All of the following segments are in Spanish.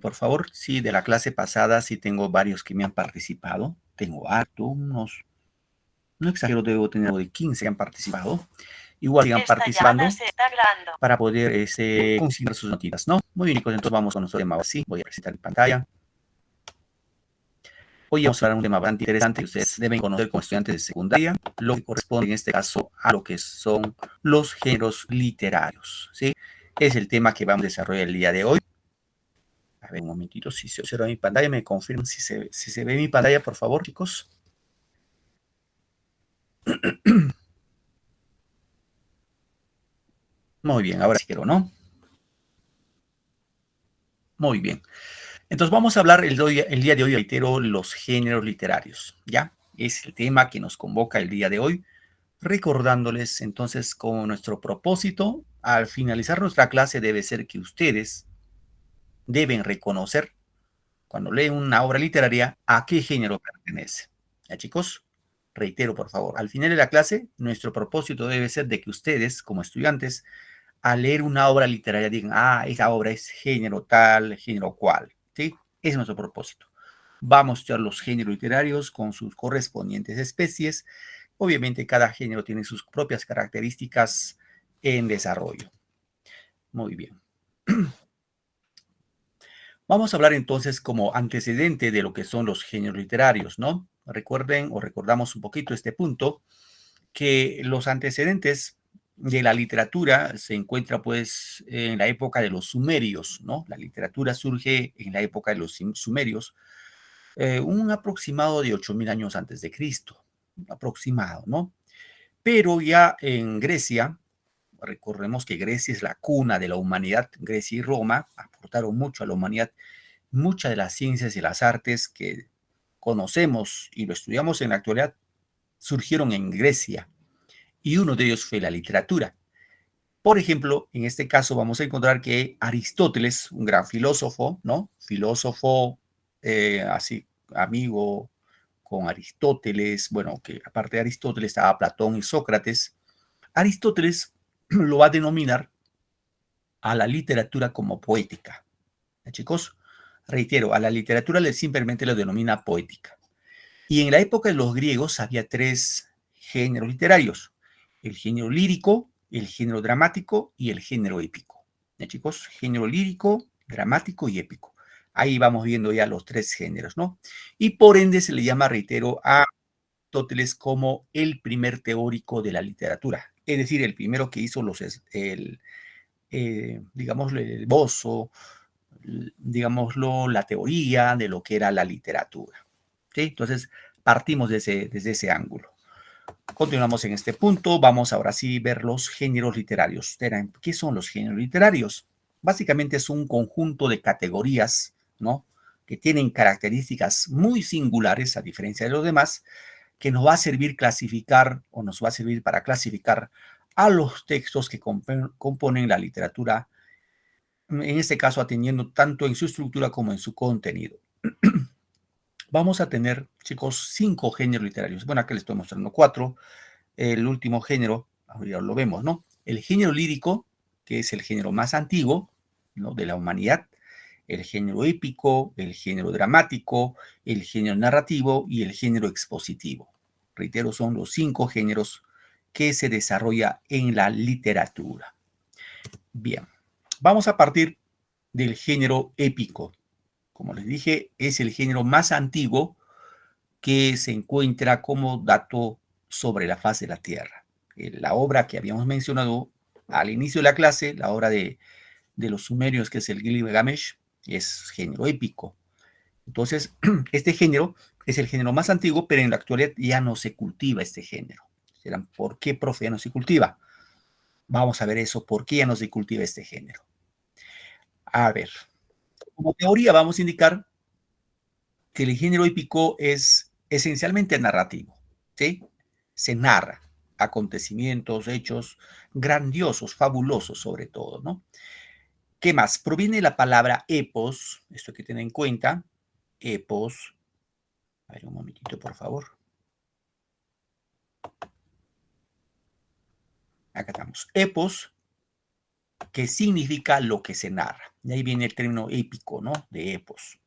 por favor. Sí, de la clase pasada sí tengo varios que me han participado. Tengo harto, unos, no exagero, debo tener de 15 que han participado. Igual sigan participando para poder consignar sus notitas, ¿no? Muy bien, chicos, entonces vamos con nuestro tema. Así, voy a presentar en pantalla. Hoy vamos a hablar de un tema bastante interesante que ustedes deben conocer como estudiantes de secundaria, lo que corresponde en este caso a lo que son los géneros literarios, ¿sí? Es el tema que vamos a desarrollar el día de hoy. A ver, un momentito, si se observa mi pantalla, me confirman si se ve mi pantalla, por favor, chicos. Muy bien, ahora sí quiero, ¿no? Muy bien. Entonces vamos a hablar el día de hoy, reitero, los géneros literarios, ¿ya? Es el tema que nos convoca el día de hoy, recordándoles entonces como nuestro propósito al finalizar nuestra clase debe ser que ustedes deben reconocer cuando leen una obra literaria a qué género pertenece. ¿Ya, chicos? Reitero, por favor, al final de la clase, nuestro propósito debe ser de que ustedes, como estudiantes, al leer una obra literaria digan, ah, esa obra es género tal, género cual, ¿sí? Ese es nuestro propósito. Vamos a estudiar los géneros literarios con sus correspondientes especies. Obviamente, cada género tiene sus propias características en desarrollo. Muy bien. Vamos a hablar entonces como antecedente de lo que son los géneros literarios, ¿no? Recuerden o recordamos un poquito este punto, que los antecedentes de la literatura se encuentra pues en la época de los sumerios, ¿no? La literatura surge en la época de los sumerios, un aproximado de 8.000 años antes de Cristo, aproximado, ¿no? Pero ya en Grecia, recordemos que Grecia es la cuna de la humanidad, Grecia y Roma aportaron mucho a la humanidad, muchas de las ciencias y las artes que conocemos y lo estudiamos en la actualidad surgieron en Grecia y uno de ellos fue la literatura. Por ejemplo, en este caso vamos a encontrar que Aristóteles, un gran filósofo, ¿no? Filósofo así, amigo con Aristóteles, bueno, que aparte de Aristóteles estaba Platón y Sócrates. Aristóteles lo va a denominar a la literatura como poética. ¿Ya, chicos? Reitero, a la literatura simplemente lo denomina poética. Y en la época de los griegos había tres géneros literarios: el género lírico, el género dramático y el género épico. ¿Ya, chicos? Género lírico, dramático y épico. Ahí vamos viendo ya los tres géneros, ¿no? Y por ende se le llama, reitero, a Aristóteles como el primer teórico de la literatura, es decir, el primero que hizo digámoslo, el esbozo, digámoslo, la teoría de lo que era la literatura. ¿Sí? Entonces, partimos desde ese ángulo. Continuamos en este punto. Vamos ahora sí a ver los géneros literarios. ¿Qué son los géneros literarios? Básicamente es un conjunto de categorías, ¿no? Que tienen características muy singulares, a diferencia de los demás, que nos va a servir clasificar o nos va a servir para clasificar a los textos que componen la literatura, en este caso atendiendo tanto en su estructura como en su contenido. Vamos a tener, chicos, 5 géneros literarios. Bueno, aquí les estoy mostrando 4. El último género, ya lo vemos, ¿no? El género lírico, que es el género más antiguo, ¿no?, de la humanidad. El género épico, el género dramático, el género narrativo y el género expositivo. Reitero, son los 5 géneros que se desarrolla en la literatura. Bien, vamos a partir del género épico. Como les dije, es el género más antiguo que se encuentra como dato sobre la faz de la Tierra. La obra que habíamos mencionado al inicio de la clase, la obra de los sumerios, que es el Gilgamesh, es género épico. Entonces, este género es el género más antiguo, pero en la actualidad ya no se cultiva este género. ¿Por qué, profe, ya no se cultiva? Vamos a ver eso, ¿por qué ya no se cultiva este género? A ver, como teoría vamos a indicar que el género épico es esencialmente narrativo, ¿sí? Se narra acontecimientos, hechos grandiosos, fabulosos sobre todo, ¿no? ¿Qué más? Proviene de la palabra epos, esto hay que tener en cuenta, epos, a ver un momentito por favor. Acá estamos, epos que significa lo que se narra. De ahí viene el término épico, ¿no? De epos.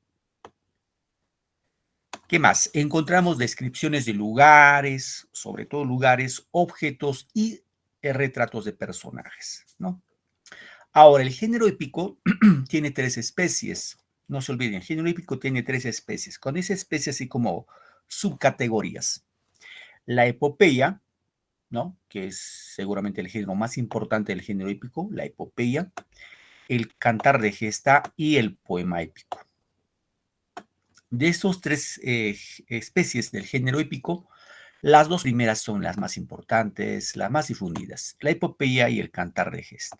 ¿Qué más? Encontramos descripciones de lugares, sobre todo lugares, objetos y retratos de personajes, ¿no? Ahora, el género épico tiene 3 especies. No se olviden, el género épico tiene 3 especies. Con esa especie así como subcategorías. La epopeya, ¿no? Que es seguramente el género más importante del género épico, la epopeya, el cantar de gesta y el poema épico. De esos 3 especies del género épico, las 2 primeras son las más importantes, las más difundidas, la epopeya y el cantar de gesta.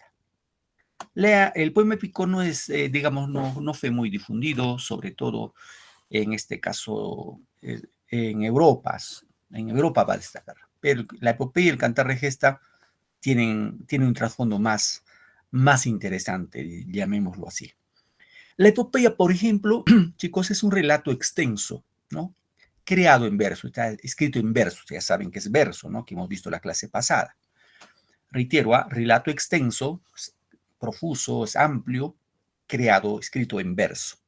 El poema épico no es, digamos, no fue muy difundido, sobre todo en este caso en Europa. En Europa va a destacar. Pero la epopeya y el cantar de gesta tienen un trasfondo más interesante, llamémoslo así. La epopeya, por ejemplo, chicos, es un relato extenso, ¿no? Creado en verso, está escrito en verso, ya saben que es verso, ¿no? Que hemos visto la clase pasada. Reitero, relato extenso, profuso, es amplio, creado, escrito en verso.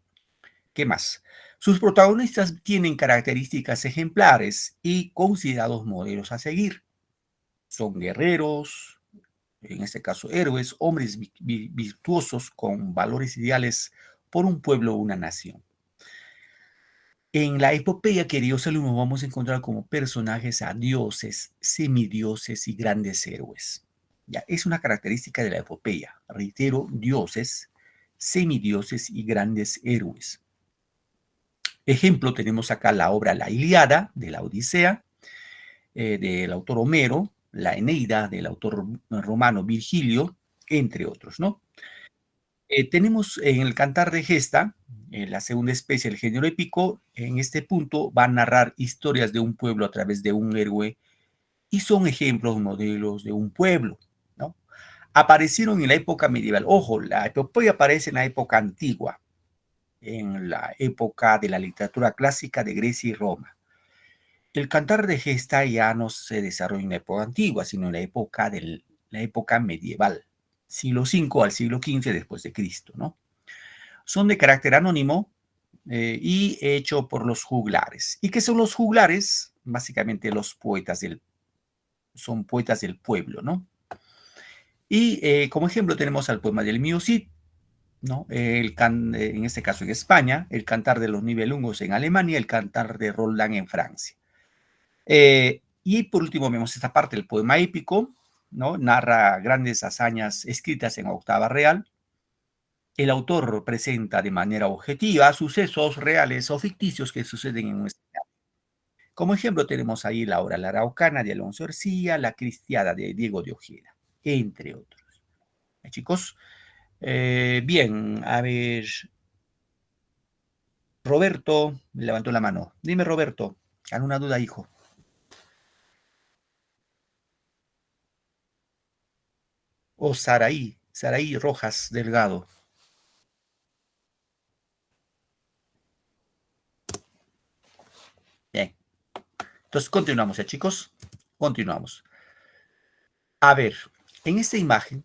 ¿Qué más? Sus protagonistas tienen características ejemplares y considerados modelos a seguir. Son guerreros, en este caso héroes, hombres virtuosos con valores ideales por un pueblo o una nación. En la epopeya, queridos alumnos, vamos a encontrar como personajes a dioses, semidioses y grandes héroes. Ya, es una característica de la epopeya. Reitero, dioses, semidioses y grandes héroes. Ejemplo, tenemos acá la obra La Ilíada de la Odisea, del autor Homero, la Eneida del autor romano Virgilio, entre otros, ¿no? Tenemos en el cantar de gesta, la segunda especie del género épico, en este punto va a narrar historias de un pueblo a través de un héroe y son ejemplos, modelos de un pueblo, ¿no? Aparecieron en la época medieval. Ojo, la epopeya aparece en la época antigua, en la época de la literatura clásica de Grecia y Roma. El cantar de gesta ya no se desarrolla en la época antigua, sino en la época medieval, siglo V al siglo XV después de Cristo, ¿no? Son de carácter anónimo y hecho por los juglares. ¿Y qué son los juglares? Básicamente son poetas del pueblo, ¿no? Y como ejemplo tenemos al poema del Mío Cid, ¿no? En este caso en España, el cantar de los Nibelungos en Alemania, el cantar de Roldán en Francia. Y por último vemos esta parte, el poema épico, ¿no? Narra grandes hazañas escritas en octava real. El autor presenta de manera objetiva sucesos reales o ficticios que suceden en nuestra vida. Como ejemplo tenemos ahí la obra La Araucana de Alonso Ercilla, La Cristiada de Diego de Ojeda, entre otros. Chicos, bien, a ver, Roberto levantó la mano. Dime, Roberto, ¿alguna duda, hijo? O Saraí Rojas Delgado. Bien, entonces continuamos, chicos. Continuamos. A ver, en esta imagen,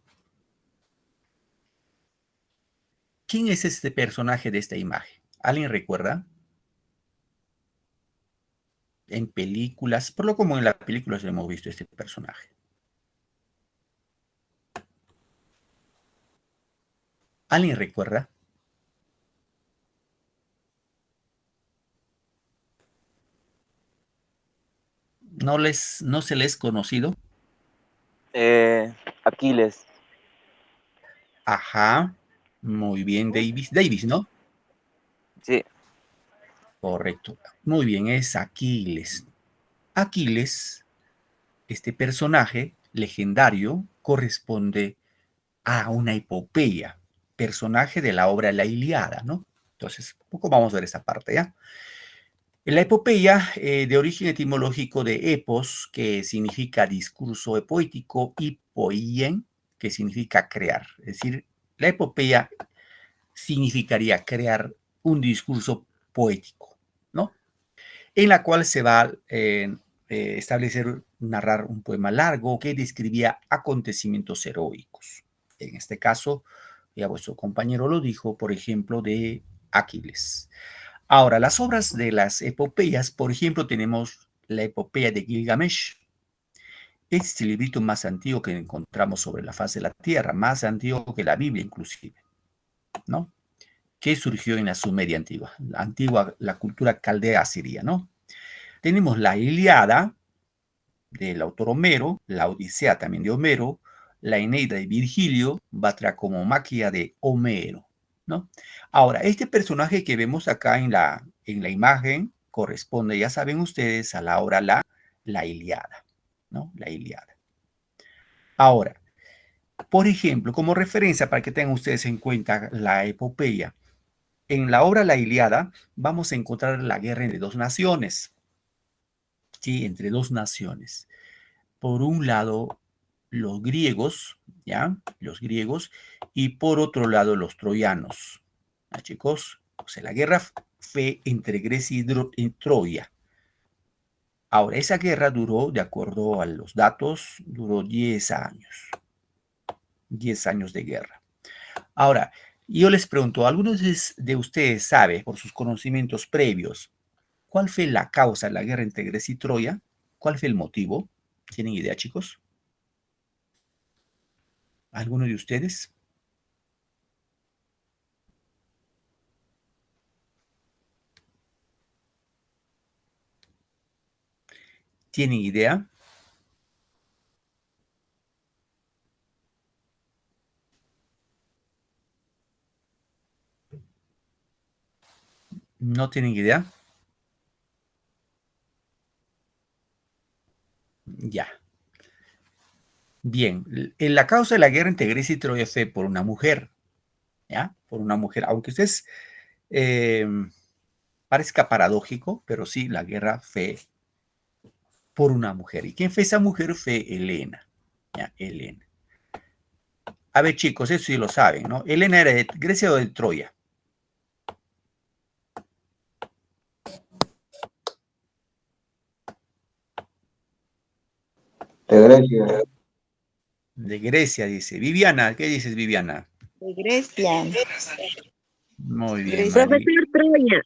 ¿quién es este personaje de esta imagen? ¿Alguien recuerda? En películas, por lo común en las películas hemos visto este personaje. ¿Alguien recuerda? ¿No se les conocido? Aquiles. Ajá, muy bien, Davis. Davis, ¿no? Sí. Correcto. Muy bien, es Aquiles. Aquiles, este personaje legendario, corresponde a una epopeya, personaje de la obra La Ilíada, ¿no? Entonces, un poco vamos a ver esa parte, ¿ya? La epopeya, de origen etimológico de epos, que significa discurso poético, y poien, que significa crear. Es decir, la epopeya significaría crear un discurso poético, ¿no? En la cual se va a establecer, narrar un poema largo que describía acontecimientos heroicos. En este caso, ya vuestro compañero lo dijo, por ejemplo, de Aquiles. Ahora, las obras de las epopeyas, por ejemplo, tenemos la epopeya de Gilgamesh. Este es el librito más antiguo que encontramos sobre la faz de la Tierra, más antiguo que la Biblia inclusive, ¿no? Que surgió en la Sumeria antigua, la cultura caldea asiria, ¿no? Tenemos la Ilíada del autor Homero, la Odisea también de Homero, la Eneida de Virgilio, Batracomomaquia de Homero, ¿no? Ahora, este personaje que vemos acá en la imagen corresponde, ya saben ustedes, a la obra la Ilíada, ¿no? La Ilíada. Ahora, por ejemplo, como referencia para que tengan ustedes en cuenta la epopeya, en la obra La Ilíada vamos a encontrar la guerra entre dos naciones, ¿sí? Entre dos naciones. Por un lado, los griegos, ¿ya? Los griegos, y por otro lado, los troyanos, ¿ya, chicos? O sea, la guerra fue entre Grecia y Troya. Ahora, esa guerra duró, de acuerdo a los datos, duró 10 años. 10 años de guerra. Ahora, yo les pregunto, ¿algunos de ustedes sabe, por sus conocimientos previos, cuál fue la causa de la guerra entre Grecia y Troya? ¿Cuál fue el motivo? ¿Tienen idea, chicos? ¿Alguno de ustedes? ¿Tienen idea? ¿No tienen idea? Ya. Bien, la causa de la guerra entre Grecia y Troya fue por una mujer, ¿ya? Por una mujer, aunque ustedes eh, parezca paradójico, pero sí, la guerra fue por una mujer. ¿Y quién fue esa mujer? Fue Helena, ¿ya? Helena. A ver, chicos, eso sí lo saben, ¿no? Helena era de Grecia o de Troya. De Grecia. De Grecia, dice. Viviana, ¿qué dices, Viviana? De Grecia. Muy bien, Grecia. Mari. Profesor Troya.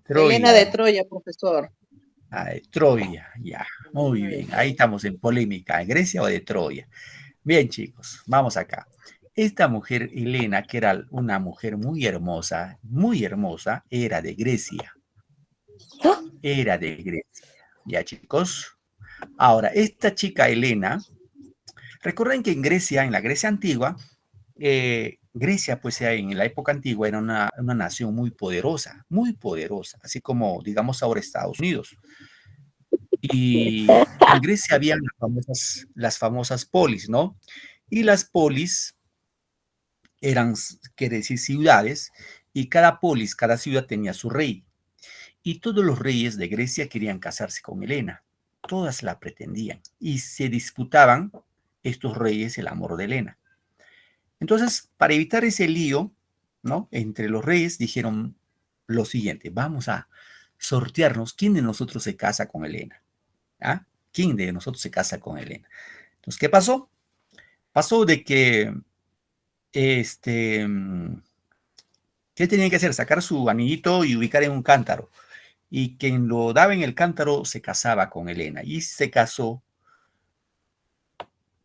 Helena de Troya. Troya, profesor. Ah, de Troya, ya. Muy bien. Ahí estamos en polémica. ¿De Grecia o de Troya? Bien, chicos, vamos acá. Esta mujer, Helena, que era una mujer muy hermosa, era de Grecia. Era de Grecia. Ya, chicos. Ahora, esta chica, Helena, recuerden que en Grecia, en la Grecia antigua, Grecia, pues en la época antigua era una nación muy poderosa, así como, digamos, ahora Estados Unidos. Y en Grecia habían las famosas polis, ¿no? Y las polis eran, quiere decir, ciudades, y cada polis, cada ciudad tenía su rey. Y todos los reyes de Grecia querían casarse con Helena. Todas la pretendían. Y se disputaban estos reyes el amor de Helena. Entonces, para evitar ese lío, ¿no? Entre los reyes dijeron lo siguiente: vamos a sortearnos quién de nosotros se casa con Helena. ¿Ah? ¿Quién de nosotros se casa con Helena? Entonces, ¿qué pasó? Pasó de que este, ¿qué tenían que hacer? Sacar su anillito y ubicar en un cántaro. Y quien lo daba en el cántaro se casaba con Helena. Y se casó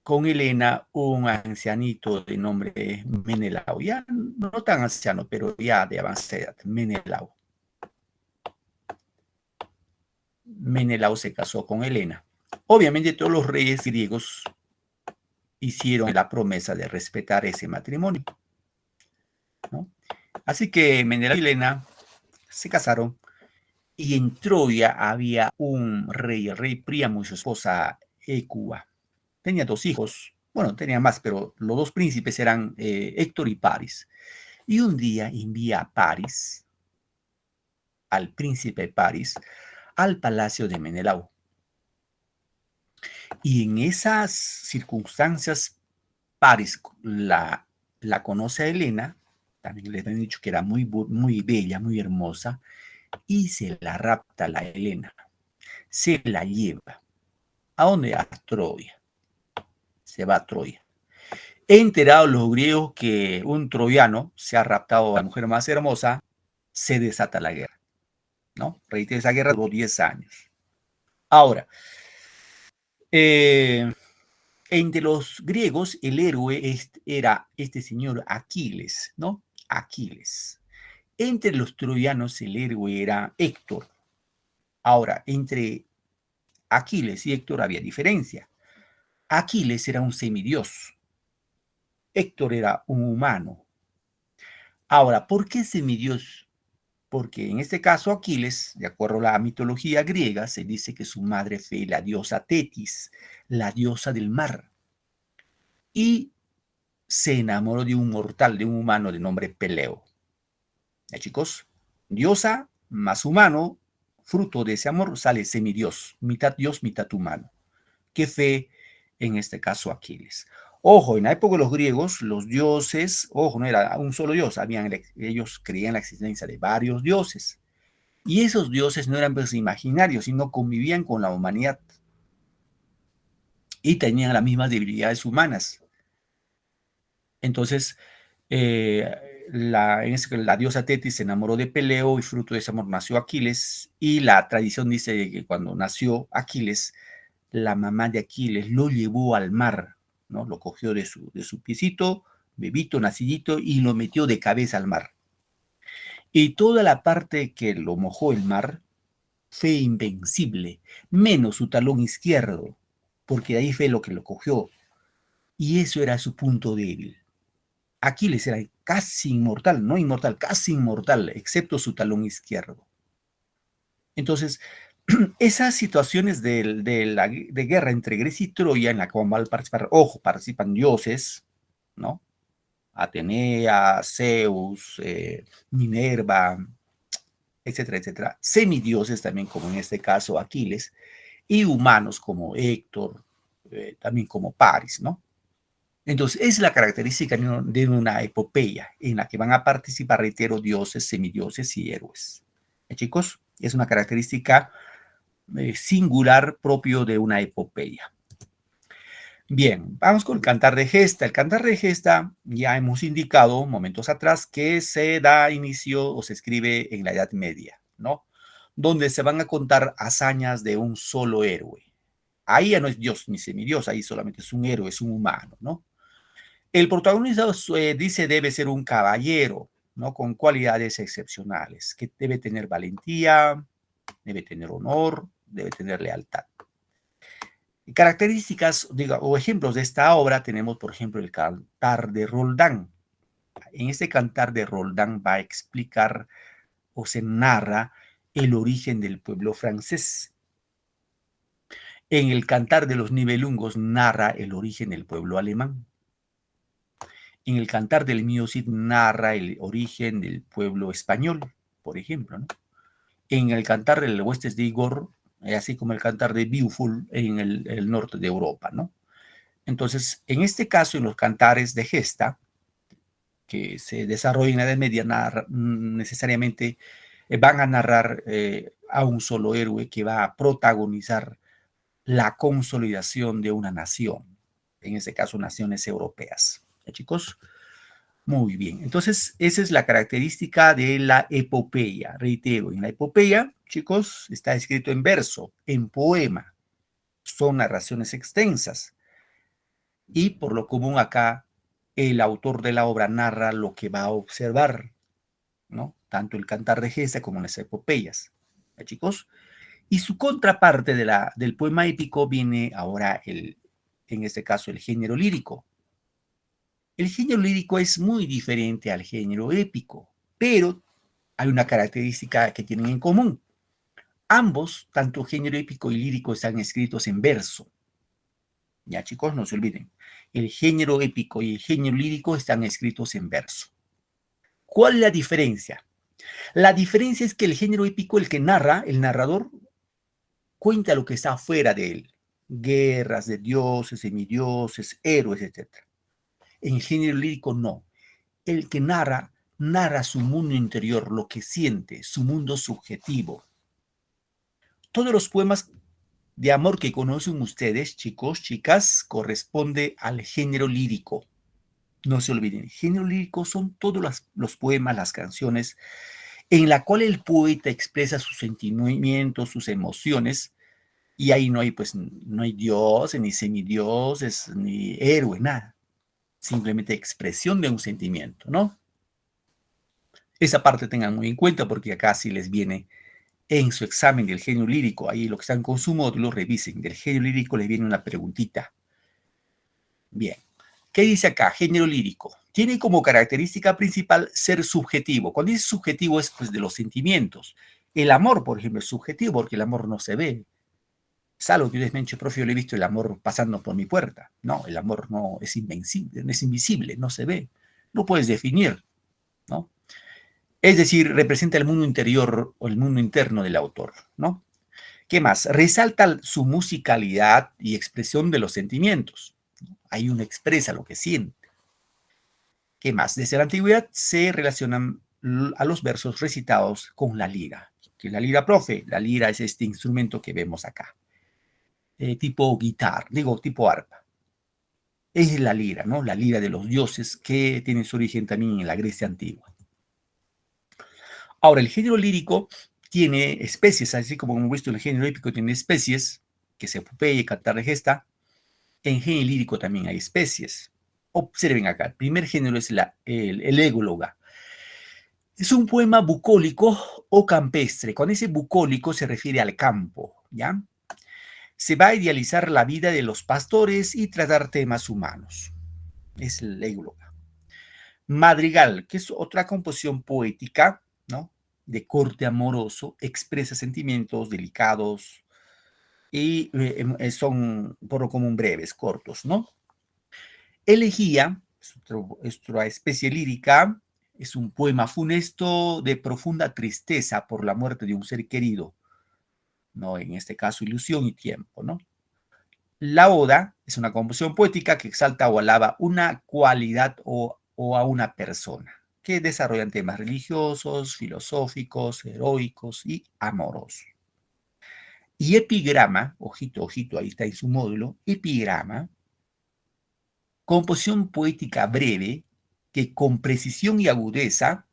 con Helena un ancianito de nombre Menelao. Ya no tan anciano, pero ya de avanzada edad, Menelao. Menelao se casó con Helena. Obviamente todos los reyes griegos hicieron la promesa de respetar ese matrimonio, ¿no? Así que Menelao y Helena se casaron. Y en Troya había un rey, el rey Príamo y su esposa Écuba. Tenía dos hijos, bueno, tenía más, pero los dos príncipes eran Héctor y Paris. Y un día envía a Paris, al príncipe Paris, al palacio de Menelao. Y en esas circunstancias, Paris la conoce a Helena, también les han dicho que era muy bella, muy hermosa, y se la rapta a la Helena, se la lleva. ¿A dónde? A Troya. Se va a Troya. Enterados los griegos que un troyano se ha raptado a la mujer más hermosa, se desata la guerra, ¿no? Reitero, esa guerra duró 10 años. Ahora, entre los griegos, el héroe era este señor Aquiles, ¿no? Aquiles. Entre los troyanos, el héroe era Héctor. Ahora, entre Aquiles y Héctor había diferencia. Aquiles era un semidios. Héctor era un humano. Ahora, ¿por qué semidios? Porque en este caso Aquiles, de acuerdo a la mitología griega, se dice que su madre fue la diosa Tetis, la diosa del mar, y se enamoró de un mortal, de un humano de nombre Peleo. ¿Ya, chicos? Diosa más humano, fruto de ese amor sale semidios, mitad dios, mitad humano, que fue en este caso Aquiles. Ojo, en la época de los griegos, los dioses, ojo, no era un solo dios, ellos creían en la existencia de varios dioses. Y esos dioses no eran pues imaginarios, sino convivían con la humanidad y tenían las mismas debilidades humanas. Entonces, la diosa Tetis se enamoró de Peleo y fruto de ese amor nació Aquiles. Y la tradición dice que cuando nació Aquiles, la mamá de Aquiles lo llevó al mar, ¿no? Lo cogió de su piecito, bebito, nacillito, y lo metió de cabeza al mar. Y toda la parte que lo mojó el mar fue invencible, menos su talón izquierdo, porque ahí fue lo que lo cogió. Y eso era su punto débil. Aquiles era casi inmortal, no inmortal, casi inmortal, excepto su talón izquierdo. Entonces, esas situaciones de guerra entre Grecia y Troya, en la que van a participar, ojo, participan dioses, ¿no? Atenea, Zeus, Minerva, etcétera, etcétera. Semidioses también, como en este caso Aquiles, y humanos como Héctor, también como Paris, ¿no? Entonces, es la característica de una epopeya en la que van a participar, reitero, dioses, semidioses y héroes. Chicos, es una característica singular propio de una epopeya. Bien, vamos con el cantar de gesta. El cantar de gesta ya hemos indicado momentos atrás que se da inicio o se escribe en la Edad Media, ¿no? Donde se van a contar hazañas de un solo héroe. Ahí ya no es Dios ni semidios, ahí solamente es un héroe, es un humano, ¿no? El protagonista dice debe ser un caballero, ¿no? Con cualidades excepcionales, que debe tener valentía, debe tener honor, debe tener lealtad. Características o ejemplos de esta obra tenemos, por ejemplo, el Cantar de Roldán. En este Cantar de Roldán va a explicar o se narra el origen del pueblo francés. En el Cantar de los Nibelungos narra el origen del pueblo alemán. En el Cantar del Mío Cid narra el origen del pueblo español, por ejemplo, ¿no? En el Cantar del Huestes de Igor, así como el Cantar de Beowulf en el norte de Europa, ¿no? Entonces, en este caso, en los cantares de gesta, que se desarrollan en la Edad Media, necesariamente van a narrar a un solo héroe que va a protagonizar la consolidación de una nación, en este caso naciones europeas. ¿Ya, chicos? Muy bien, entonces esa es la característica de la epopeya. Reitero, en la epopeya, chicos, está escrito en verso, en poema, son narraciones extensas. Y por lo común acá, el autor de la obra narra lo que va a observar, ¿no? Tanto el cantar de gesta como en las epopeyas, ¿ya, chicos? Y su contraparte del poema épico viene ahora, en este caso, el género lírico. El género lírico es muy diferente al género épico, pero hay una característica que tienen en común. Ambos, tanto género épico y lírico, están escritos en verso. Ya, chicos, no se olviden. El género épico y el género lírico están escritos en verso. ¿Cuál es la diferencia? La diferencia es que el género épico, el que narra, el narrador, cuenta lo que está afuera de él. Guerras de dioses, semidioses, héroes, etc. En el género lírico no. El que narra, narra su mundo interior, lo que siente, su mundo subjetivo. Todos los poemas de amor que conocen ustedes, chicos, chicas, corresponde al género lírico. No se olviden, el género lírico son todos los poemas, las canciones, en la cual el poeta expresa sus sentimientos, sus emociones, y ahí no hay, pues, no hay dioses, ni semidioses, ni héroe, nada. Simplemente expresión de un sentimiento, ¿no? Esa parte tengan muy en cuenta porque acá sí les viene en su examen del género lírico, ahí lo que están con su módulo, revisen. Del género lírico les viene una preguntita. Bien. ¿Qué dice acá? Género lírico. Tiene como característica principal ser subjetivo. Cuando dice subjetivo es pues de los sentimientos. El amor, por ejemplo, es subjetivo porque el amor no se ve. Salvo que ustedes me han dicho, profe, yo le he visto el amor pasando por mi puerta. No, el amor no es invencible, es invisible, no se ve. No puedes definir, ¿no? Es decir, representa el mundo interior o el mundo interno del autor, ¿no? ¿Qué más? Resalta su musicalidad y expresión de los sentimientos. Ahí uno expresa lo que siente. ¿Qué más? Desde la antigüedad se relacionan a los versos recitados con la lira. ¿Qué es la lira, profe? La lira es este instrumento que vemos acá. Tipo guitarra, digo, tipo arpa. Es la lira, ¿no? La lira de los dioses que tiene su origen también en la Grecia antigua. Ahora, el género lírico tiene especies, así como hemos visto el género épico tiene especies, que se epopeya, cantar de gesta. En género lírico también hay especies. Observen acá, el primer género es el égloga. Es un poema bucólico o campestre. Cuando dice bucólico se refiere al campo, ¿ya? Se va a idealizar la vida de los pastores y tratar temas humanos. Es el égloga. Madrigal, que es otra composición poética, ¿no? De corte amoroso, expresa sentimientos delicados y son por lo común breves, cortos, ¿no? Elegía, es otra especie lírica, es un poema funesto de profunda tristeza por la muerte de un ser querido, ¿no? En este caso, ilusión y tiempo, ¿no? La oda es una composición poética que exalta o alaba una cualidad o a una persona, que desarrollan temas religiosos, filosóficos, heroicos y amorosos. Y epigrama, ojito, ojito, ahí está en su módulo, epigrama, composición poética breve que con precisión y agudeza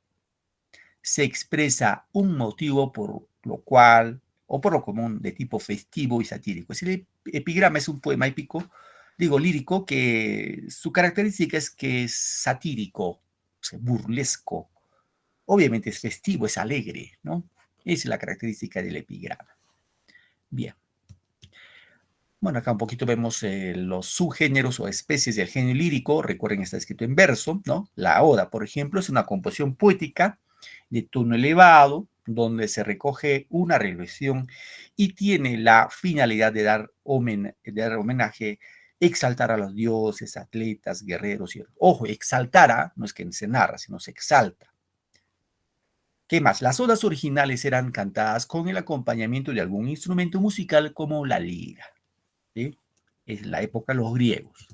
se expresa un motivo por lo cual, o por lo común, de tipo festivo y satírico. Es el epigrama es un poema épico, digo lírico, que su característica es que es satírico, burlesco. Obviamente es festivo, es alegre, ¿no? Esa es la característica del epigrama. Bien. Bueno, acá un poquito vemos los subgéneros o especies del género lírico. Recuerden, está escrito en verso, ¿no? La oda, por ejemplo, es una composición poética de tono elevado, donde se recoge una reflexión y tiene la finalidad de dar homenaje, exaltar a los dioses, atletas, guerreros. Ojo, exaltar, no es que se narra, sino se exalta. ¿Qué más? Las odas originales eran cantadas con el acompañamiento de algún instrumento musical como la lira. ¿Sí? Es la época de los griegos.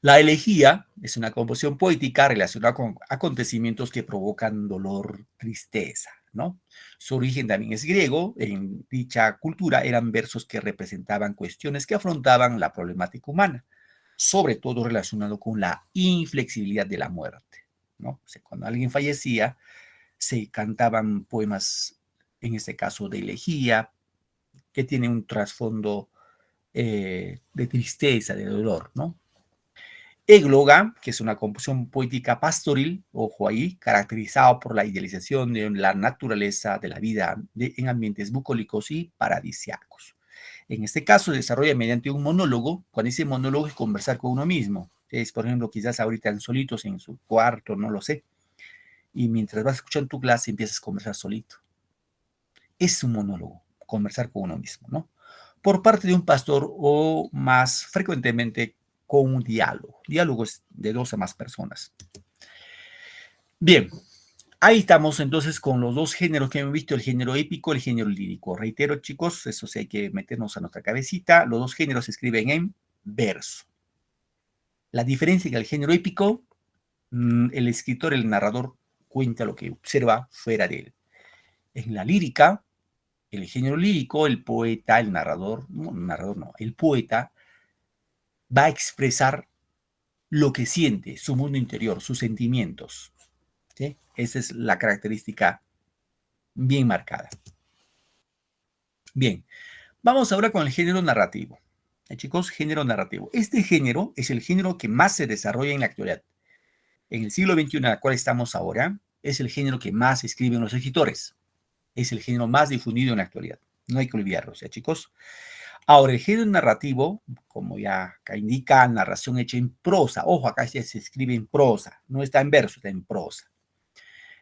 La elegía es una composición poética relacionada con acontecimientos que provocan dolor, tristeza, ¿no? Su origen también es griego. En dicha cultura eran versos que representaban cuestiones que afrontaban la problemática humana, sobre todo relacionado con la inflexibilidad de la muerte, ¿no? O sea, cuando alguien fallecía, se cantaban poemas, en este caso de elegía, que tiene un trasfondo de tristeza, de dolor, ¿no? Égloga, que es una composición poética pastoril, ojo ahí, caracterizado por la idealización de la naturaleza de la vida en ambientes bucólicos y paradisiacos. En este caso, se desarrolla mediante un monólogo. Cuando dice monólogo es conversar con uno mismo. Es, por ejemplo, quizás ahorita en solitos en su cuarto, no lo sé. Y mientras vas escuchando tu clase, empiezas a conversar solito. Es un monólogo, conversar con uno mismo, ¿no? Por parte de un pastor o más frecuentemente con un diálogo. Diálogo es de dos a más personas. Bien, ahí estamos entonces con los dos géneros que hemos visto, el género épico, el género lírico. Reitero, chicos, eso sí hay que meternos a nuestra cabecita. Los dos géneros se escriben en verso. La diferencia en el género épico, el escritor, el narrador, cuenta lo que observa fuera de él. En la lírica, el género lírico, el poeta, el narrador no, el poeta va a expresar lo que siente, su mundo interior, sus sentimientos. ¿Sí? Esa es la característica bien marcada. Bien, vamos ahora con el género narrativo. Chicos, género narrativo. Este género es el género que más se desarrolla en la actualidad. En el siglo XXI en el cual estamos ahora, es el género que más escriben los escritores. Es el género más difundido en la actualidad. No hay que olvidarlo, chicos. Ahora, el género narrativo, como ya acá indica, narración hecha en prosa. Ojo, acá ya se escribe en prosa. No está en verso, está en prosa.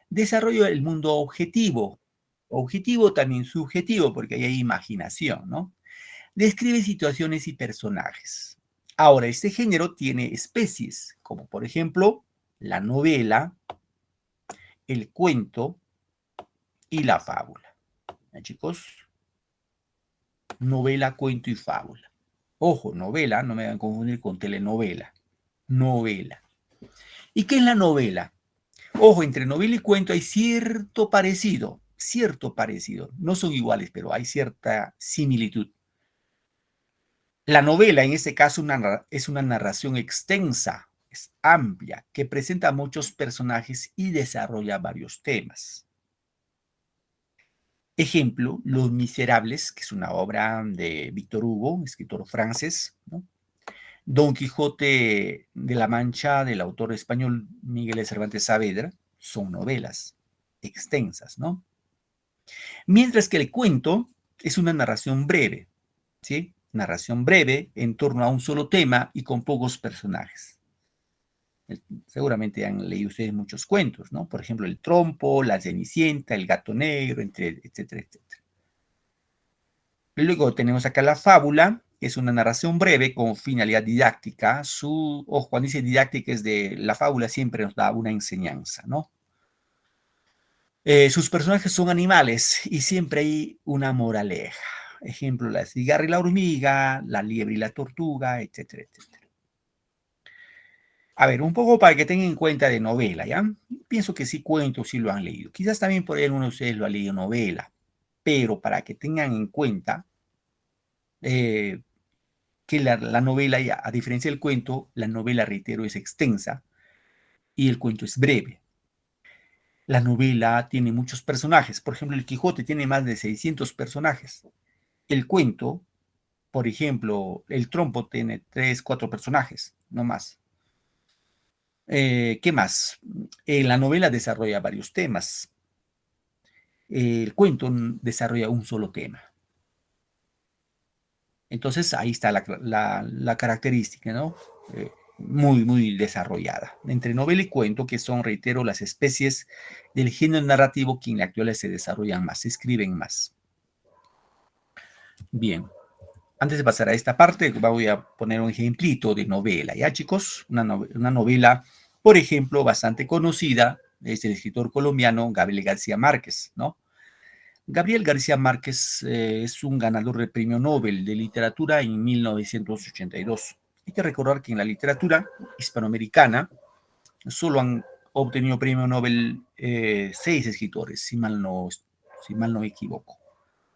Desarrollo el mundo objetivo. Objetivo también subjetivo, porque ahí hay imaginación, ¿no? Describe situaciones y personajes. Ahora, este género tiene especies, como por ejemplo la novela, el cuento y la fábula. ¿Ya, chicos? Novela, cuento y fábula. Ojo, novela, no me van a confundir con telenovela. Novela. ¿Y qué es la novela? Ojo, entre novela y cuento hay cierto parecido. No son iguales, pero hay cierta similitud. La novela, en este caso, es una narración extensa, es amplia, que presenta muchos personajes y desarrolla varios temas. Ejemplo, Los Miserables, que es una obra de Víctor Hugo, escritor francés, ¿no? Don Quijote de la Mancha, del autor español Miguel de Cervantes Saavedra, son novelas extensas, ¿no? Mientras que el cuento es una narración breve, ¿sí? Narración breve en torno a un solo tema y con pocos personajes. Seguramente han leído ustedes muchos cuentos, ¿no? Por ejemplo, El Trompo, La Cenicienta, El Gato Negro, etcétera, etcétera. Luego tenemos acá la fábula, que es una narración breve con finalidad didáctica. Ojo, cuando dice didáctica es de la fábula, siempre nos da una enseñanza, ¿no? Sus personajes son animales y siempre hay una moraleja. Ejemplo, la cigarra y la hormiga, la liebre y la tortuga, etcétera, etcétera. A ver, un poco para que tengan en cuenta de novela, ¿ya? Pienso que sí cuento, sí lo han leído. Quizás también por ahí alguno de ustedes lo ha leído novela, pero para que tengan en cuenta que la novela, a diferencia del cuento, la novela, reitero, es extensa y el cuento es breve. La novela tiene muchos personajes. Por ejemplo, El Quijote tiene más de 600 personajes. El cuento, por ejemplo, El Trompo tiene 3, 4 personajes, no más. ¿Qué más? La novela desarrolla varios temas. El cuento desarrolla un solo tema. Entonces, ahí está la característica, ¿no? Muy desarrollada. Entre novela y cuento, que son, reitero, las especies del género narrativo que en la actualidad se desarrollan más, se escriben más. Bien, antes de pasar a esta parte, voy a poner un ejemplito de novela, ¿ya, chicos? Una novela, por ejemplo, bastante conocida, es el escritor colombiano Gabriel García Márquez, ¿no? Gabriel García Márquez es un ganador del Premio Nobel de Literatura en 1982. Hay que recordar que en la literatura hispanoamericana solo han obtenido Premio Nobel 6 escritores, si mal no me equivoco.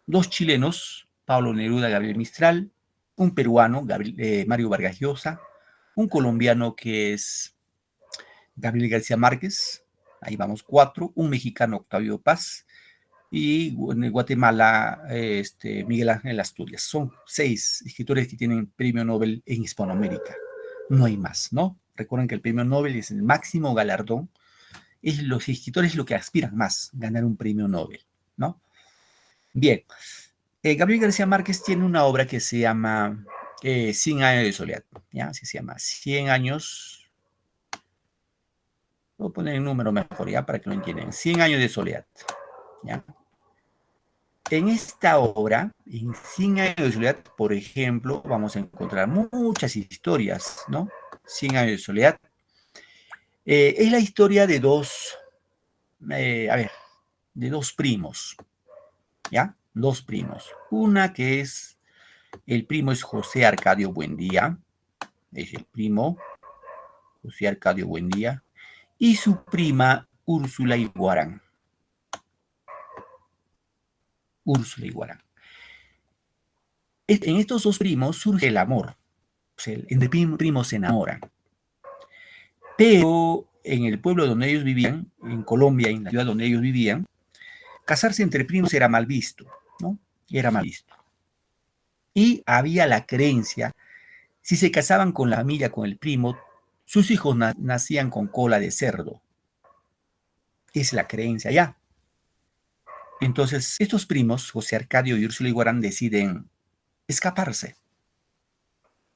2 chilenos, Pablo Neruda, Gabriel Mistral, un peruano, Mario Vargas Llosa, un colombiano que es Gabriel García Márquez, ahí vamos 4, un mexicano, Octavio Paz, y en Guatemala, Miguel Ángel Asturias. Son 6 escritores que tienen premio Nobel en Hispanoamérica. No hay más, ¿no? Recuerden que el premio Nobel es el máximo galardón. Es los escritores lo que aspiran más, ganar un premio Nobel, ¿no? Bien. Gabriel García Márquez tiene una obra que se llama 100 años de soledad, ¿ya? Así se llama, 100 años. Voy a poner el número mejor, ¿ya? Para que lo entiendan. 100 años de soledad, ¿ya? En esta obra, en 100 años de soledad, por ejemplo, vamos a encontrar muchas historias, ¿no? 100 años de soledad. Es la historia de de dos primos, ¿ya? Dos primos. Una que es, el primo es José Arcadio Buendía, es el primo, José Arcadio Buendía, y su prima Úrsula Iguarán. Úrsula Iguarán. En estos dos primos surge el amor. O sea, entre primos se enamoran. Pero en el pueblo donde ellos vivían, en Colombia, en la ciudad donde ellos vivían, casarse entre primos era mal visto, ¿no? Era mal visto. Y había la creencia, si se casaban con la familia, con el primo, sus hijos nacían con cola de cerdo. Es la creencia ya. Entonces, estos primos, José Arcadio y Úrsula Iguarán, deciden escaparse.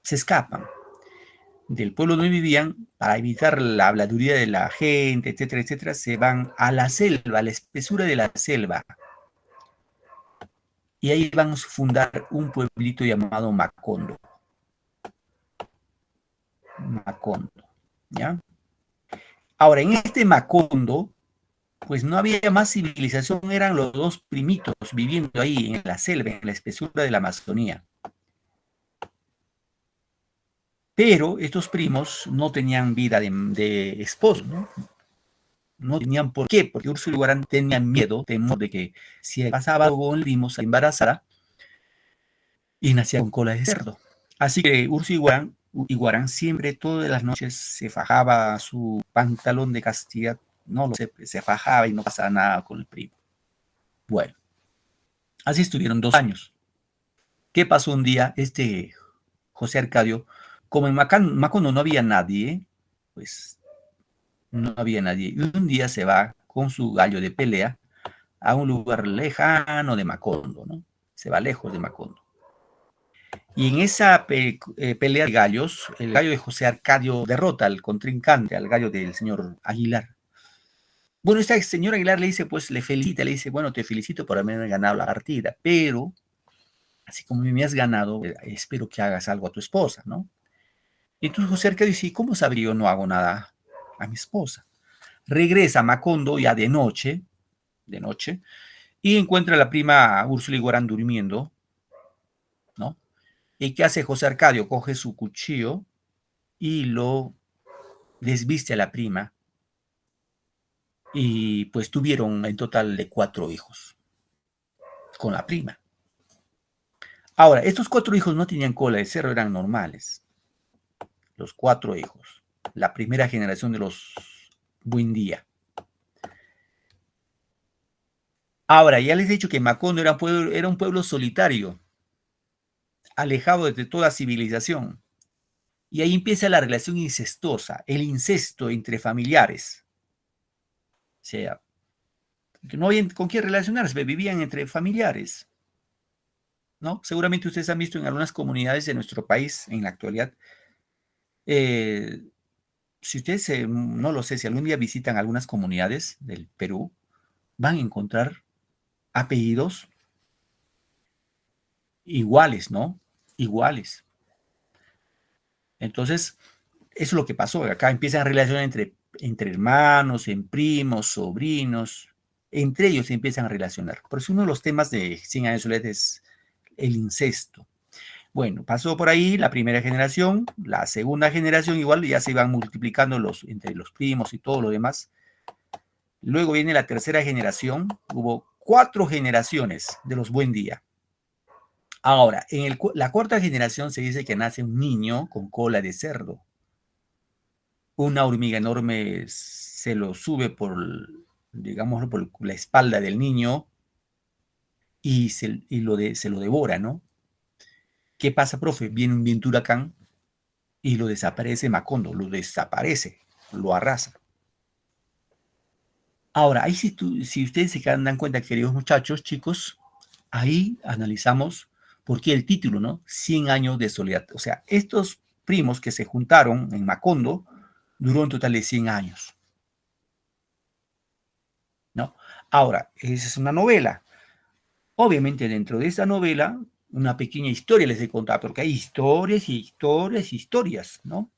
Se escapan del pueblo donde vivían para evitar la habladuría de la gente, etcétera, etcétera. Se van a la selva, a la espesura de la selva. Y ahí van a fundar un pueblito llamado Macondo. Macondo, ¿ya? Ahora, en este Macondo, pues no había más civilización, eran los dos primitos viviendo ahí en la selva, en la espesura de la Amazonía. Pero estos primos no tenían vida de esposo, ¿no? No tenían por qué, porque Úrsula Iguarán tenía miedo, temor de que si pasaba algo con el primo se embarazara y nacía con cola de cerdo. Así que Úrsula Iguarán siempre, todas las noches, se fajaba su pantalón de castidad, no lo sé, se fajaba y no pasaba nada con el primo. Bueno, así estuvieron 2 años. ¿Qué pasó un día? José Arcadio, como en Macondo no había nadie, pues no había nadie. Y un día se va con su gallo de pelea a un lugar lejano de Macondo, ¿no? Se va lejos de Macondo. Y en esa pelea de gallos, el gallo de José Arcadio derrota al contrincante, al gallo del señor Aguilar. Bueno, este señor Aguilar le dice, pues le felicita, le dice, bueno, te felicito por haber ganado la partida, pero así como me has ganado, espero que hagas algo a tu esposa, ¿no? Y entonces José Arcadio dice, ¿cómo sabría yo no hago nada a mi esposa? Regresa a Macondo ya de noche, y encuentra a la prima Úrsula Iguarán durmiendo, ¿no? ¿Y qué hace José Arcadio? Coge su cuchillo y lo desviste a la prima, y pues tuvieron en total de 4 hijos con la prima. Ahora, estos 4 hijos no tenían cola de cerdo, eran normales. Los 4 hijos. La primera generación de los Buendía. Ahora, ya les he dicho que Macondo era un pueblo solitario, alejado de toda civilización. Y ahí empieza la relación incestuosa, el incesto entre familiares. O sea, que no había con quién relacionarse, vivían entre familiares, ¿no? Seguramente ustedes han visto en algunas comunidades de nuestro país en la actualidad. Si ustedes, no lo sé, si algún día visitan algunas comunidades del Perú, van a encontrar apellidos iguales, ¿no? Iguales. Entonces, eso es lo que pasó. Acá empiezan relaciones entre hermanos, en primos, sobrinos. Entre ellos se empiezan a relacionar. Por eso uno de los temas de 100 años de soledad es el incesto. Bueno, pasó por ahí la primera generación, la segunda generación igual ya se iban multiplicando entre los primos y todo lo demás. Luego viene la tercera generación, hubo 4 generaciones de los Buendía. Ahora, en la cuarta generación se dice que nace un niño con cola de cerdo. Una hormiga enorme se lo sube digamos, por la espalda del niño y se lo devora, ¿no? ¿Qué pasa, profe? Viene un viento huracán y lo desaparece Macondo, lo desaparece, lo arrasa. Ahora, ahí si ustedes se dan cuenta, queridos muchachos, chicos, ahí analizamos por qué el título, ¿no? 100 años de soledad. O sea, estos primos que se juntaron en Macondo duró un total de 100 años, ¿no? Ahora, esa es una novela. Obviamente dentro de esta novela, una pequeña historia les he contado, porque hay historias y historias y historias, ¿no?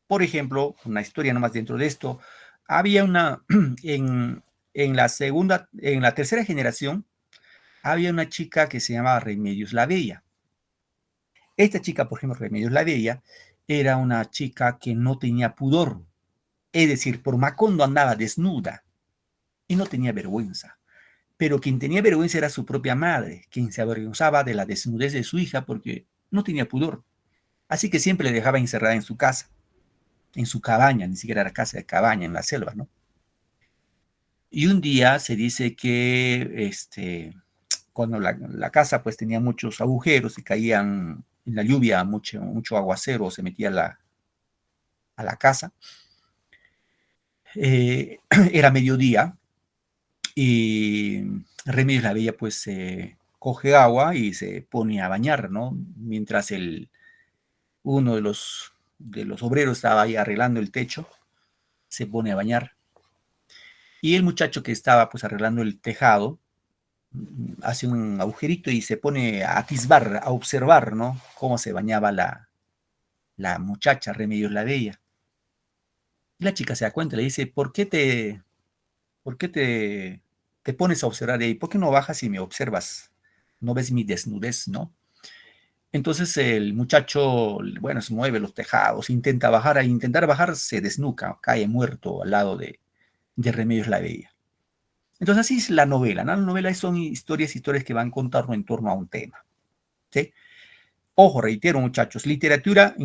Por ejemplo, una historia nomás dentro de esto, había en la tercera generación, había una chica que se llamaba Remedios la Bella. Esta chica, por ejemplo, Remedios la Bella, era una chica que no tenía pudor, es decir, por Macondo andaba desnuda y no tenía vergüenza. Pero quien tenía vergüenza era su propia madre, quien se avergonzaba de la desnudez de su hija porque no tenía pudor. Así que siempre le dejaba encerrada en su casa. en su cabaña, ni siquiera era casa de cabaña, en la selva, ¿no? Y un día se dice que cuando la casa pues tenía muchos agujeros y caían en la lluvia mucho aguacero, se metía a la casa, era mediodía y Remedios la Bella pues coge agua y se pone a bañar, ¿no? Mientras uno de los obreros estaba ahí arreglando el techo, se pone a bañar. Y el muchacho que estaba pues arreglando el tejado, hace un agujerito y se pone a atisbar, a observar, ¿no? Cómo se bañaba la muchacha Remedios la Bella. Y la chica se da cuenta, le dice, por qué te pones a observar ahí? ¿Por qué no bajas y me observas? ¿No ves mi desnudez, no? Entonces el muchacho, bueno, se mueve los tejados, intenta bajar, al intentar bajar se desnuca, cae muerto al lado de Remedios la Bella. Entonces así es la novela, ¿no? La novela son historias que van contando en torno a un tema, ¿sí? Ojo, reitero, muchachos, en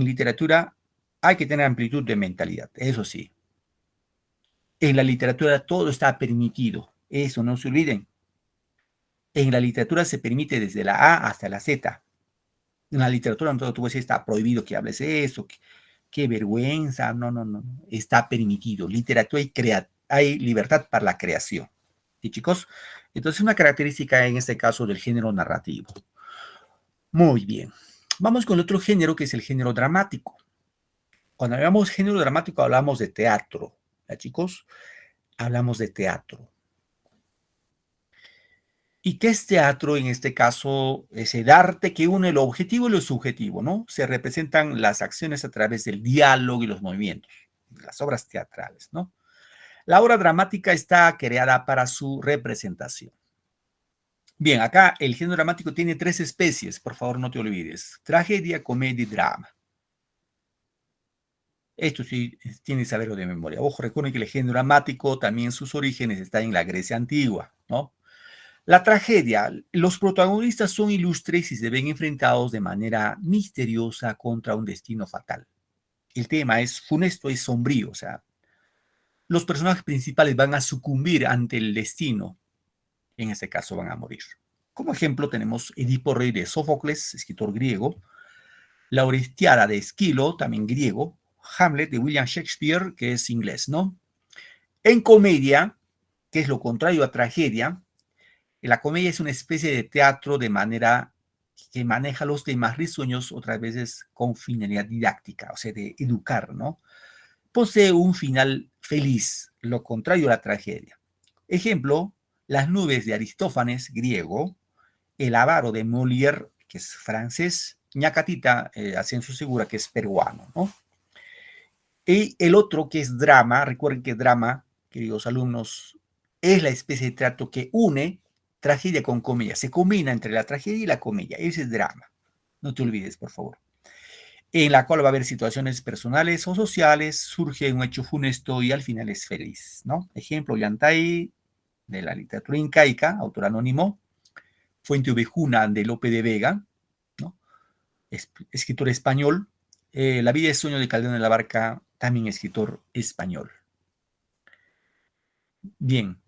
literatura hay que tener amplitud de mentalidad, eso sí. En la literatura todo está permitido, eso no se olviden. En la literatura se permite desde la A hasta la Z. En la literatura no tú puedes decir, está prohibido que hables eso, qué vergüenza, no, no, no, está permitido. Literatura hay libertad para la creación. ¿Sí, chicos? Entonces, una característica en este caso del género narrativo. Muy bien. Vamos con otro género que es el género dramático. Cuando hablamos de género dramático, hablamos de teatro. ¿Ya, chicos? Hablamos de teatro. ¿Y qué es teatro? En este caso, es el arte que une lo objetivo y lo subjetivo, ¿no? Se representan las acciones a través del diálogo y los movimientos, las obras teatrales, ¿no? La obra dramática está creada para su representación. Bien, acá el género dramático tiene tres especies, por favor no te olvides. Tragedia, comedia y drama. Esto sí tiene que saberlo de memoria. Ojo, recuerden que el género dramático también sus orígenes están en la Grecia antigua, ¿no? La tragedia, los protagonistas son ilustres y se ven enfrentados de manera misteriosa contra un destino fatal. El tema es funesto y sombrío, o sea, los personajes principales van a sucumbir ante el destino, en este caso van a morir. Como ejemplo tenemos Edipo Rey de Sófocles, escritor griego, La Orestiada de Esquilo, también griego, Hamlet de William Shakespeare, que es inglés, ¿no? En comedia, que es lo contrario a tragedia, la comedia es una especie de teatro de manera que maneja los temas risueños, otras veces con finalidad didáctica, o sea, de educar, ¿no? Posee un final feliz, lo contrario a la tragedia. Ejemplo, Las nubes de Aristófanes, griego, El avaro de Molière, que es francés, Ñacatita, Ascenso Segura, que es peruano, ¿no? Y el otro que es drama, recuerden que drama, queridos alumnos, es la especie de teatro que une tragedia con comedia. Se combina entre la tragedia y la comedia. Ese es drama. No te olvides, por favor. En la cual va a haber situaciones personales o sociales, surge un hecho funesto y al final es feliz, ¿no? Ejemplo, Yantay, de la literatura incaica, autor anónimo, Fuente Ovejuna de Lope de Vega, ¿no? Escritor español. La vida y sueño de Calderón de la Barca, también escritor español. Bien,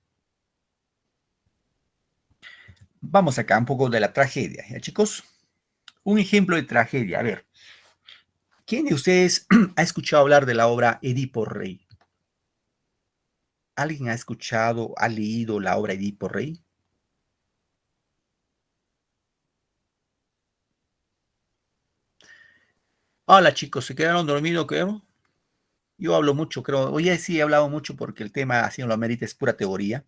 vamos acá un poco de la tragedia, ¿ya, chicos? Un ejemplo de tragedia. A ver, ¿quién de ustedes ha escuchado hablar de la obra Edipo Rey? ¿Alguien ha escuchado, ha leído la obra Edipo Rey? Hola, chicos, ¿se quedaron dormidos, creo? Yo hablo mucho, creo. Hoy sí he hablado mucho porque el tema, así no lo amerita, es pura teoría.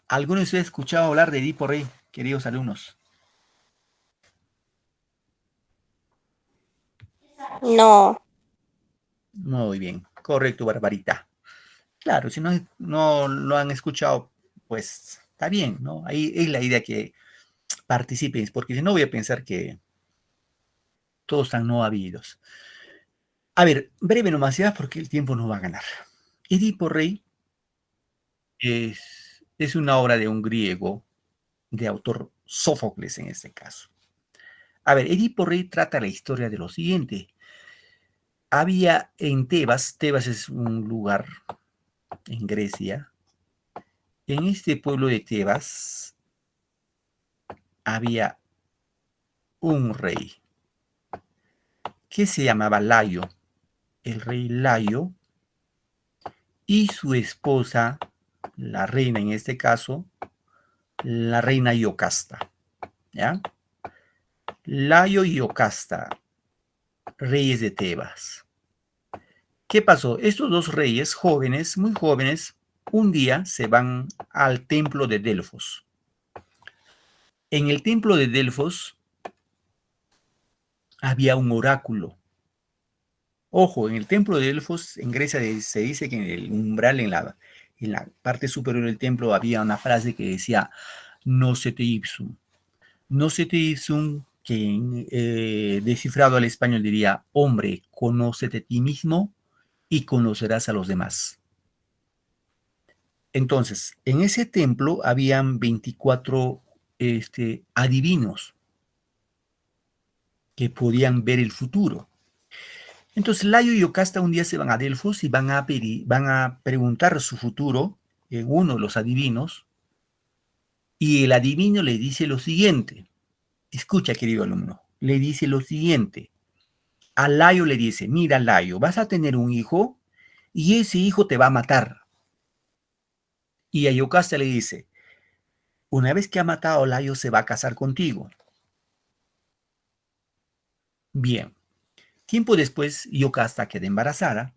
¿Alguno de ustedes ha escuchado hablar de Edipo Rey, queridos alumnos? No, Muy bien, correcto, Barbarita. Claro, si no lo han escuchado, pues está bien, ¿no? Ahí es la idea que participen, porque si no voy a pensar que todos están no habidos. A ver, breve nomás ya, porque el tiempo nos va a ganar. Edipo Rey es una obra de un griego, de autor Sófocles en este caso. A ver, Edipo Rey trata la historia de lo siguiente. había en Tebas, Tebas es un lugar en Grecia, en este pueblo de Tebas había un rey que se llamaba Layo, el rey Layo, y su esposa, la reina en este caso, la reina Iocasta, ¿ya? Layo y Iocasta, reyes de Tebas. ¿Qué pasó? Estos dos reyes jóvenes, muy jóvenes, un día se van al templo de Delfos. En el templo de Delfos había un oráculo. Ojo, en el templo de Delfos, en Grecia se dice que en el umbral, en la parte superior del templo, había una frase que decía, Nocete ipsum. Nocete ipsum, que descifrado al español diría, hombre, conócete a ti mismo y conocerás a los demás. Entonces, en ese templo habían 24 adivinos que podían ver el futuro. Entonces, Layo y Yocasta un día se van a Delfos y van a preguntar su futuro en uno de los adivinos, y el adivino le dice lo siguiente. Escucha, querido alumno, le dice lo siguiente. A Layo le dice, mira, Layo, vas a tener un hijo y ese hijo te va a matar. Y a Yocasta le dice, una vez que ha matado a Layo, se va a casar contigo. Bien. Tiempo después, Yocasta queda embarazada,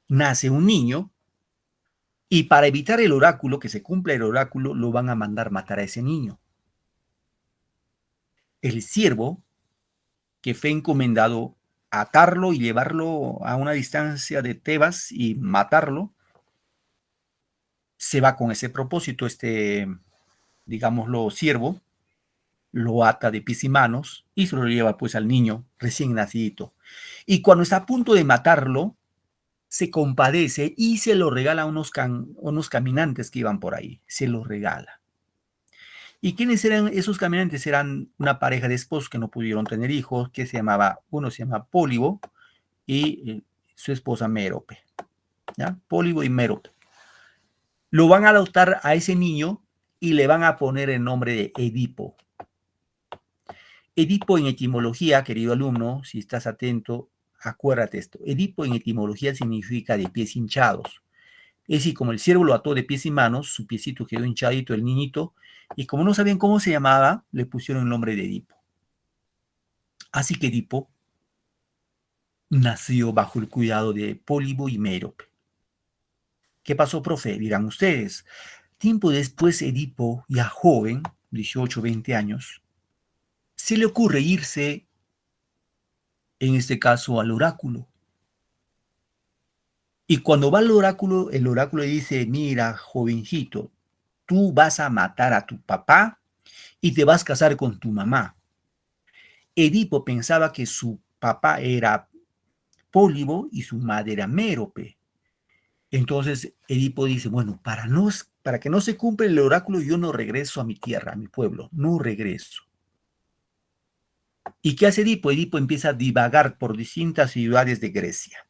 nace un niño, y para evitar el oráculo, que se cumpla el oráculo, lo van a mandar matar a ese niño. El siervo, que fue encomendado a atarlo y llevarlo a una distancia de Tebas y matarlo, se va con ese propósito. Digámoslo, siervo, lo ata de pies y manos y se lo lleva pues al niño recién nacido. Y cuando está a punto de matarlo, se compadece y se lo regala a unos caminantes que iban por ahí. Se lo regala. ¿Y quiénes eran esos caminantes? Eran una pareja de esposos que no pudieron tener hijos, que uno se llama Pólibo y su esposa Mérope. ¿Ya? Pólibo y Mérope. Lo van a adoptar a ese niño y le van a poner el nombre de Edipo. Edipo en etimología, querido alumno, si estás atento, acuérdate esto. Edipo en etimología significa de pies hinchados. Es decir, como el ciervo lo ató de pies y manos, su piecito quedó hinchadito, el niñito, y como no sabían cómo se llamaba, le pusieron el nombre de Edipo. Así que Edipo nació bajo el cuidado de Pólibo y Mérope. ¿Qué pasó, profe? Dirán ustedes. Tiempo después, Edipo, ya joven, 18, 20 años, se le ocurre irse, en este caso, al oráculo. Y cuando va al oráculo, el oráculo le dice, mira, jovencito, tú vas a matar a tu papá y te vas a casar con tu mamá. Edipo pensaba que su papá era Pólibo y su madre era Mérope. Entonces Edipo dice, bueno, para que no se cumpla el oráculo, yo no regreso a mi tierra, a mi pueblo, no regreso. ¿Y qué hace Edipo? Edipo empieza a divagar por distintas ciudades de Grecia,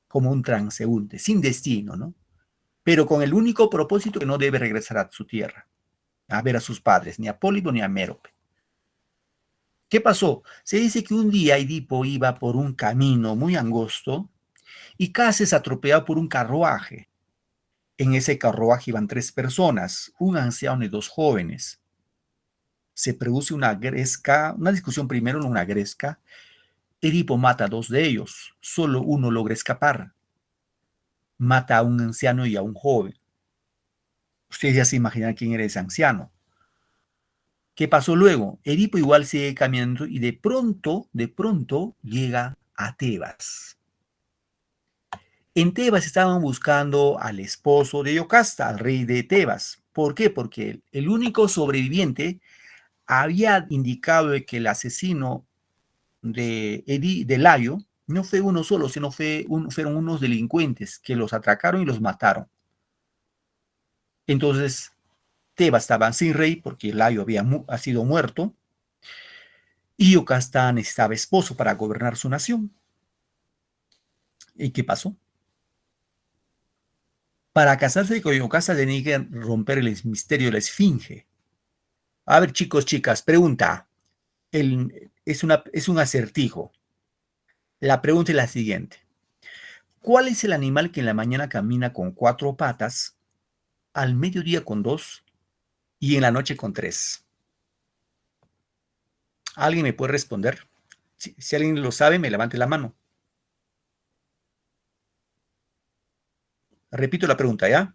como un transeúnte, sin destino, ¿no? Pero con el único propósito que no debe regresar a su tierra, a ver a sus padres, ni a Pólibo ni a Mérope. ¿Qué pasó? Se dice que un día Edipo iba por un camino muy angosto y casi es atropellado por un carruaje. En ese carruaje iban 3 personas, un anciano y 2 jóvenes. Se produce una discusión primero en una gresca. Edipo mata a 2 de ellos, solo uno logra escapar. Mata a un anciano y a un joven. Ustedes ya se imaginan quién era ese anciano. ¿Qué pasó luego? Edipo igual sigue caminando y de pronto llega a Tebas. En Tebas estaban buscando al esposo de Yocasta, al rey de Tebas. ¿Por qué? Porque el único sobreviviente había indicado que el asesino de Layo no fue uno solo, sino fueron unos delincuentes que los atracaron y los mataron. Entonces, Tebas estaba sin rey porque Layo ha sido muerto y Yocasta necesitaba esposo para gobernar su nación. ¿Y qué pasó? Para casarse con Yocasta tenía que romper el misterio de la esfinge. A ver, chicos, chicas, pregunta. Es un acertijo. La pregunta es la siguiente. ¿Cuál es el animal que en la mañana camina con 4 patas, al mediodía con 2 y en la noche con 3? ¿Alguien me puede responder? Si alguien lo sabe, me levante la mano. Repito la pregunta, ¿ya?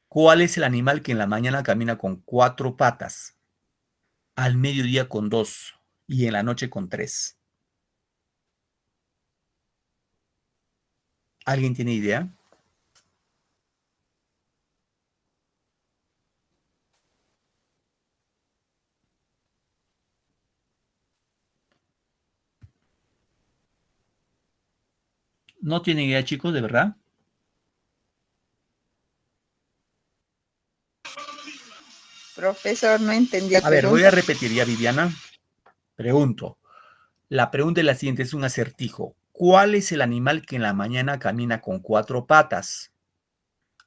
¿Cuál es el animal que en la mañana camina con 4 patas, al mediodía con 2 y en la noche con 3? ¿Alguien tiene idea? ¿No tienen idea, chicos, de verdad? Profesor, no entendí la A ver, voy a pregunta. repetir ya, Viviana. Pregunto. La pregunta es la siguiente, es un acertijo. ¿Cuál es el animal que en la mañana camina con 4 patas,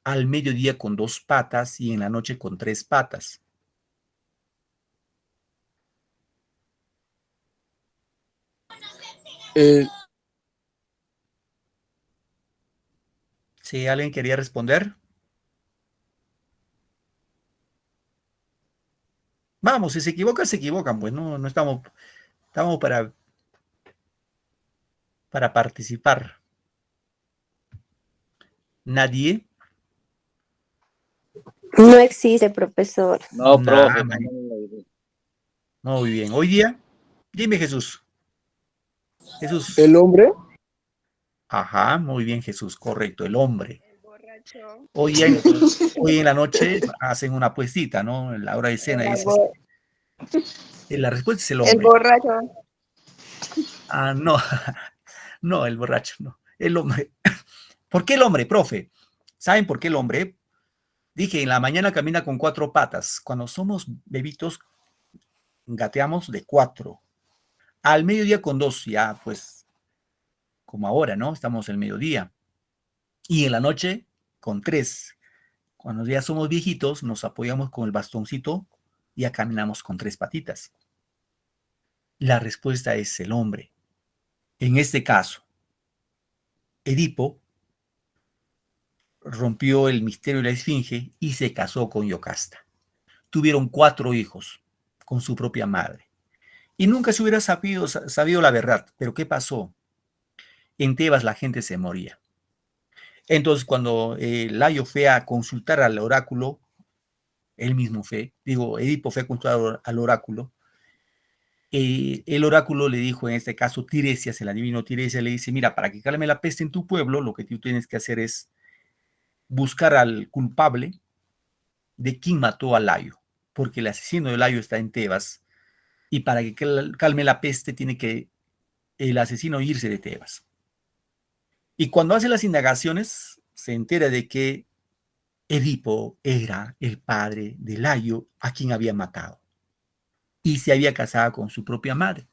al mediodía con 2 patas y en la noche con 3 patas? Eh, ¿Sí, alguien quería responder? Vamos, si se equivocan, se equivocan, pues no estamos para participar. ¿Nadie? No existe, profesor. no, Nada, profe. muy bien. Hoy día, dime Jesús. Jesús. ¿El hombre? Ajá, muy bien Jesús, correcto, el hombre. El borracho. Hoy en la noche hacen una apuestita, ¿no? En la hora de cena dices, la respuesta es el El hombre. borracho. Ah, no, no, el borracho, no, el hombre. ¿Por qué el hombre, profe? ¿Saben por qué el hombre? Dije, en la mañana camina con 4 patas. Cuando somos bebitos, gateamos de 4. Al mediodía con 2, ya pues, como ahora, ¿no? Estamos el mediodía. Y en la noche con 3. Cuando ya somos viejitos, nos apoyamos con el bastoncito y ya caminamos con 3 patitas. La respuesta es el hombre. En este caso, Edipo rompió el misterio de la esfinge y se casó con Yocasta. Tuvieron 4 hijos con su propia madre. Y nunca se hubiera sabido la verdad. Pero ¿qué pasó? En Tebas la gente se moría. Entonces, cuando Layo fue a consultar al oráculo, él mismo fue, digo, Edipo fue a consultar al oráculo, el oráculo le dijo, en este caso, Tiresias, el adivino Tiresias, le dice, mira, para que calme la peste en tu pueblo, lo que tú tienes que hacer es buscar al culpable de quién mató a Layo, porque el asesino de Layo está en Tebas, y para que calme la peste tiene que el asesino irse de Tebas. Y cuando hace las indagaciones, se entera de que Edipo era el padre de Layo a quien había matado y se había casado con su propia madre.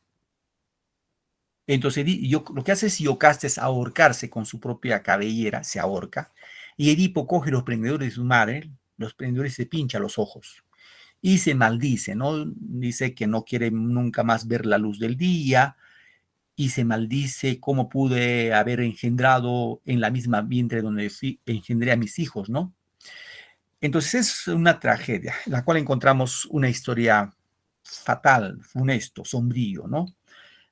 Entonces, lo que hace Yocasta es ahorcarse con su propia cabellera, se ahorca, y Edipo coge los prendedores de su madre, los prendedores se pincha los ojos y se maldice, ¿no? Dice que no quiere nunca más ver la luz del día y se maldice cómo pude haber engendrado en la misma vientre donde engendré a mis hijos, ¿no? Entonces es una tragedia, en la cual encontramos una historia fatal, funesto, sombrío, ¿no?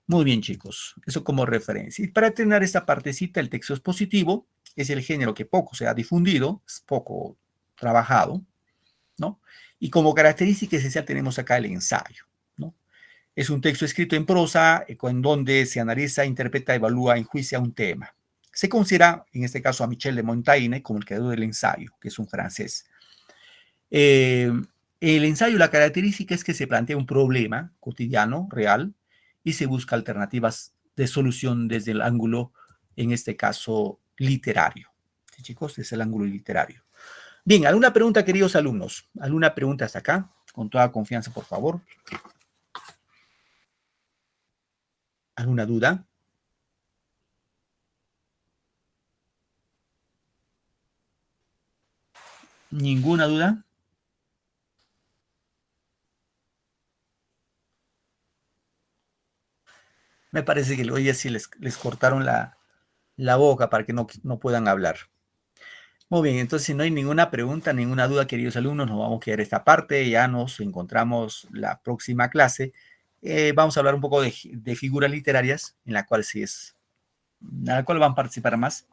Muy bien, chicos, eso como referencia. Y para terminar esta partecita, el texto expositivo es el género que poco se ha difundido, es poco trabajado, ¿no? Y como característica esencial tenemos acá el ensayo, ¿no? Es un texto escrito en prosa, en donde se analiza, interpreta, evalúa, enjuicia un tema. Se considera, en este caso, a Michel de Montaigne como el creador del ensayo, que es un francés. El ensayo, la característica es que se plantea un problema cotidiano, real, y se busca alternativas de solución desde el ángulo, en este caso, literario. ¿Sí, chicos? Desde el ángulo literario. Bien, ¿alguna pregunta, queridos alumnos? ¿Alguna pregunta hasta acá? Con toda confianza, por favor. ¿Alguna duda? ¿Ninguna duda? Me parece que hoy sí les cortaron la boca para que no puedan hablar. Muy bien, entonces si no hay ninguna pregunta, ninguna duda, queridos alumnos, nos vamos a quedar esta parte. Ya nos encontramos la próxima clase. Vamos a hablar un poco de figuras literarias, en la cual van a participar más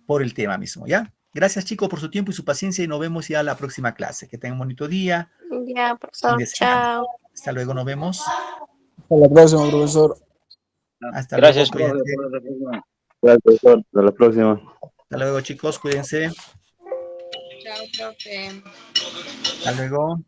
por el tema mismo, ¿ya? Gracias, chicos, por su tiempo y su paciencia y nos vemos ya la próxima clase. Que tengan un bonito día, Ya, fin profesor, de semana. chao. Hasta luego, nos vemos. Hasta la próxima, profesor. Hasta Gracias, luego, profe, cuídense. por la próxima. Gracias, profesor. Hasta la próxima. Hasta luego, chicos, cuídense. Chao, profe. Hasta luego.